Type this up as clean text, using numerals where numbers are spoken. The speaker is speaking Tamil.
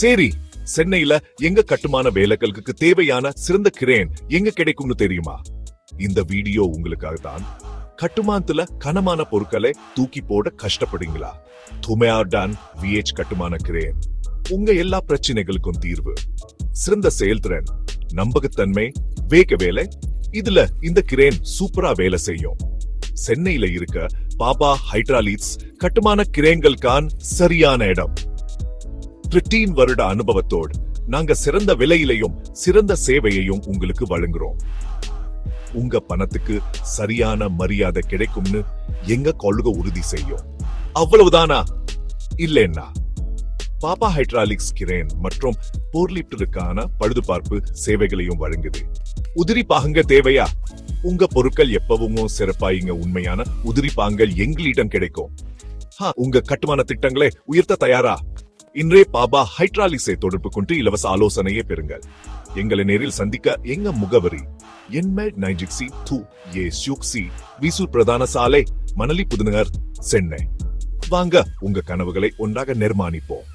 சரி, சென்னையில எங்க கட்டுமான வேலைகளுக்கு தேவையான சிறந்த கிரேன் எங்க கிடைக்கும்னு தெரியுமா? இந்த வீடியோ உங்களுக்காக தான். கட்டுமானத்துல கனமான பொருட்களை தூக்கி போட கஷ்டப்படுங்களா? துமையார்டான் VH கட்டுமான கிரேன் உங்க எல்லா பிரச்சனைகளுக்கும் தீர்வு. சிறந்த செயல்திறன், நம்பகத்தன்மை, வேக வேலை, இதுல இந்த கிரேன் சூப்பரா வேலை செய்யும். சென்னையில இருக்க பாபா ஹைட்ராலிக்ஸ் கட்டுமான கிரேன்களுக்கான சரியான இடம். 15 வருட அனுபவத்தோடு நாங்க சிறந்த விலையிலையும் சிறந்த சேவையையும் உங்களுக்கு வழங்குறோம். உங்க பணத்துக்கு சரியான மரியாதை கிடைக்கும்னு எங்க கொள்கை உறுதி செய்யும். அவ்வளவுதானா? இல்லைன்னா பாபா ஹைட்ராலிக்ஸ் கிரேன் மற்றும் போர்லிப்டருக்கான பழுதுபார்ப்பு சேவைகளையும் வழங்குது. உதிரி பாகங்க தேவையா? உங்க பொருட்கள் எப்பவும் சிறப்பா இங்க உண்மையான உதிரி பாகங்கள் எங்களிடம் கிடைக்கும். உங்க கட்டுமான திட்டங்களை உயர்த்த தயாரா? இன்றே பாபா ஹைட்ராலிக்ஸை தொடர்பு கொண்டு இலவச ஆலோசனையை பெறுங்கள். எங்களை நேரில் சந்திக்க எங்க முகவரி என்மெல் 96 2 வீசூர் பிரதான சாலை, மணலி புதுநகர், சென்னை. வாங்க உங்க கனவுகளை ஒன்றாக நிர்மாணிப்போம்.